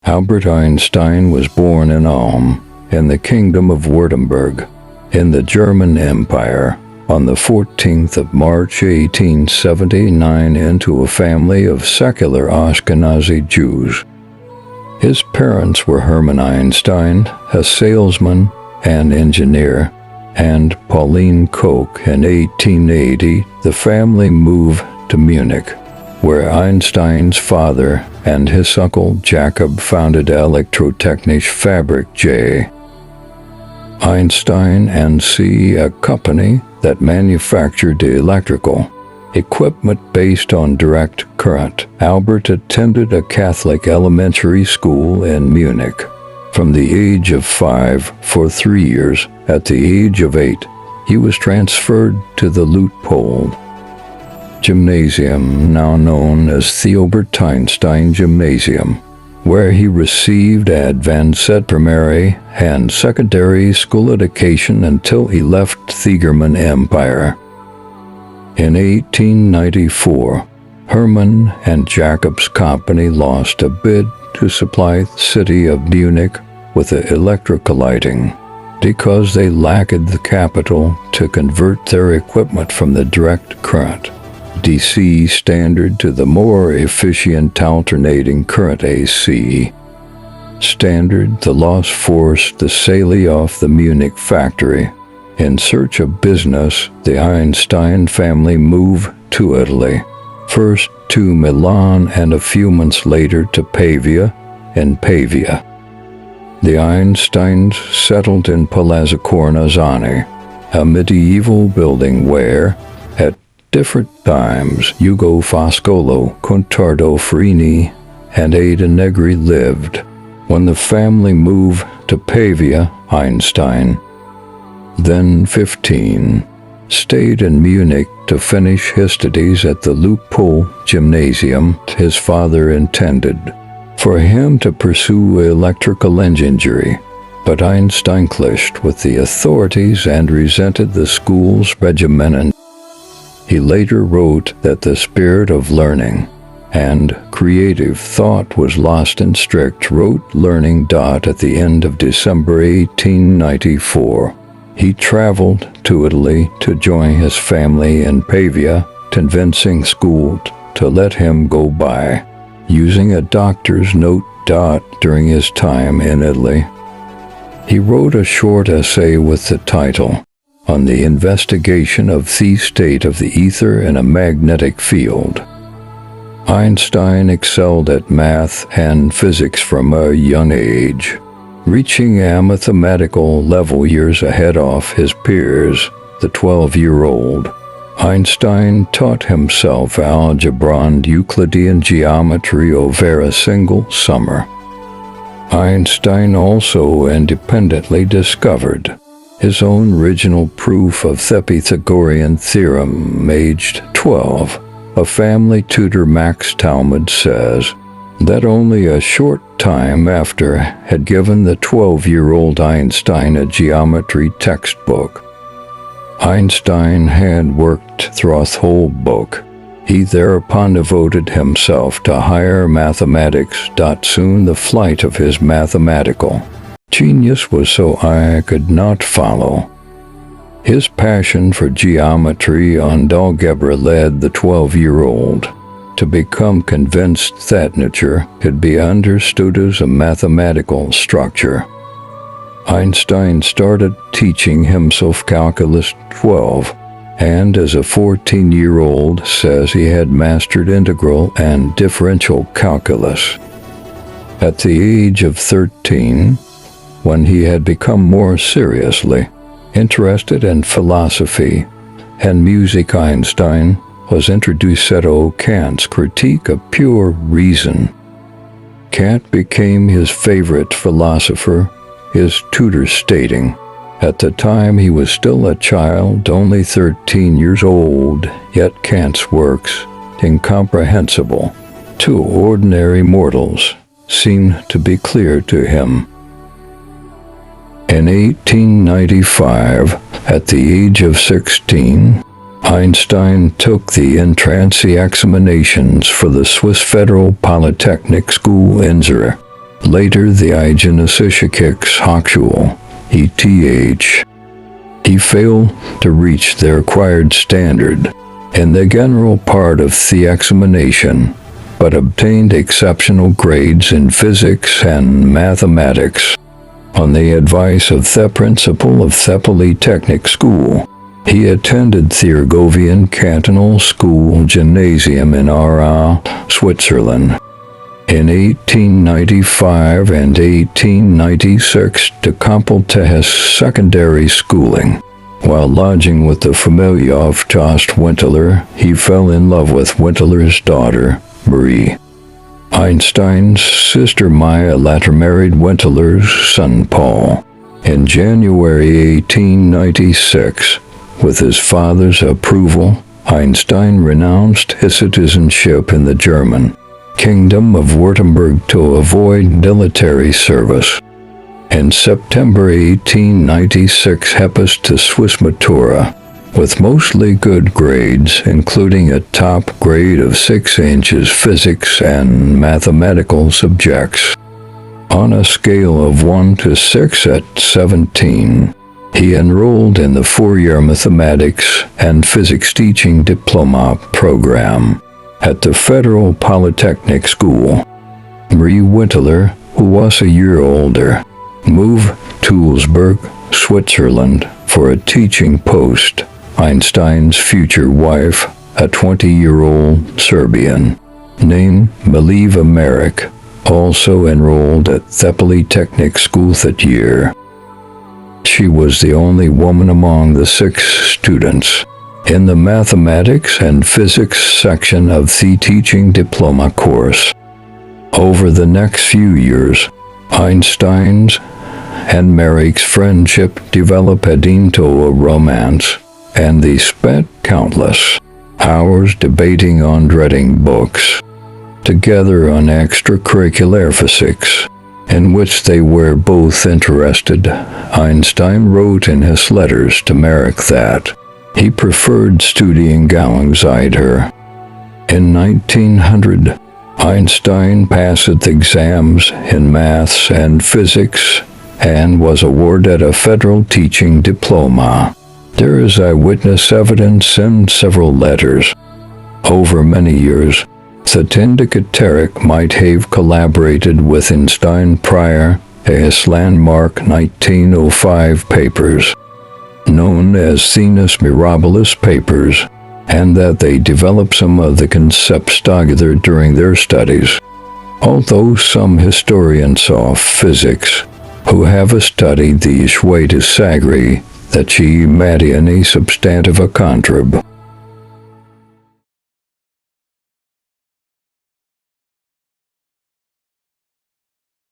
Albert Einstein was born in Ulm, in the Kingdom of Württemberg, in the German Empire, on the 14th of March 1879 into a family of secular Ashkenazi Jews. His parents were Hermann Einstein, a salesman and engineer, and Pauline Koch. In 1880, the family moved to Munich, where Einstein's father and his uncle Jacob founded Elektrotechnische Fabrik J. Eistein and C., a company that manufactured electrical equipment based on direct current. Albert attended a Catholic elementary school in Munich from the age of 5 for 3 years. At the age of 8, he was transferred to the Luitpold Gymnasium, now known as Theobert Einstein Gymnasium, where he received advanced primary and secondary school education until he left the German Empire. In 1894, Hermann and Jacob's company lost a bid to supply the city of Munich with electrical lighting because they lacked the capital to convert their equipment from the direct current DC standard to the more efficient alternating current AC standard. The loss forced the Saley off the Munich factory. In search of business, the Einstein family moved to Italy, first to Milan and a few months later to Pavia and Pavia. The Einsteins settled in Palazzo Cornazani, a medieval building where, at different times, Ugo Foscolo, Contardo Frini, and Ada Negri lived. When the family moved to Pavia, Einstein, then 15, stayed in Munich to finish his studies at the Luitpold Gymnasium. His father intended for him to pursue electrical engineering, but Einstein clashed with the authorities and resented the school's regimen. He later wrote that the spirit of learning and creative thought was lost in strict rote learning. At the end of December 1894, he traveled to Italy to join his family in Pavia, convincing school to let him go by, using a doctor's note. During his time in Italy, he wrote a short essay with the title, "On the Investigation of the State of the Ether in a Magnetic Field." Einstein excelled at math and physics from a young age, reaching a mathematical level years ahead of his peers. The 12-year-old Einstein taught himself algebra and Euclidean geometry over a single summer. Einstein also independently discovered his own original proof of the Pythagorean theorem. Aged 12, a family tutor, Max Talmud, says that only a short time after had given the 12-year-old Einstein a geometry textbook. Einstein had worked through the whole book. He thereupon devoted himself to higher mathematics. Soon the flight of his mathematical genius was so I could not follow. His passion for geometry and algebra led the 12-year-old to become convinced that nature could be understood as a mathematical structure. Einstein started teaching himself calculus 12, and as a 14-year-old says he had mastered integral and differential calculus. At the age of 13, when he had become more seriously interested in philosophy and music, Einstein was introduced to Kant's Critique of Pure Reason. Kant became his favorite philosopher, his tutor stating, at the time he was still a child, only 13 years old, yet Kant's works, incomprehensible to ordinary mortals, seemed to be clear to him. In 1895, at the age of 16, Einstein took the entrance examinations for the Swiss Federal Polytechnic School in Zurich. later the Eigenesischiks Hochschule, ETH. He failed to reach the required standard in the general part of the examination, but obtained exceptional grades in physics and mathematics. On the advice of the principal of the Polytechnic School, he attended the Ergovian Cantonal School Gymnasium in Aarau, Switzerland. In 1895 and 1896 to complete his secondary schooling. While lodging with the family of Jost Winteler, he fell in love with Winteler's daughter, Marie. Einstein's sister Maya later married Winteler's son Paul. In January 1896, with his father's approval, Einstein renounced his citizenship in the German Kingdom of Württemberg to avoid military service. In September 1896, he passed to Swiss Matura, with mostly good grades, including a top grade of 6 inches physics and mathematical subjects. On a scale of 1 to 6 at 17, he enrolled in the 4-year mathematics and physics teaching diploma program at the Federal Polytechnic School. Marie Winteler, who was a year older, moved to Salzburg, Switzerland, for a teaching post. Einstein's future wife, a 20-year-old Serbian named Miliva Merrick, also enrolled at the Polytechnic School that year. She was the only woman among the 6 students in the mathematics and physics section of the teaching diploma course. Over the next few years, Einstein's and Merrick's friendship developed into a romance, and they spent countless hours debating on dreading books together on extracurricular physics, in which they were both interested. Einstein wrote in his letters to Merrick that he preferred studying alongside her. In 1900, Einstein passed the exams in maths and physics and was awarded a federal teaching diploma. There is eyewitness evidence in several letters. Over many years, the Tarek might have collaborated with Einstein prior to his landmark 1905 papers, known as Sinus Mirabilis papers, and that they developed some of the concepts together during their studies. Although some historians of physics who have studied these way disagree that she made any substantive contrib.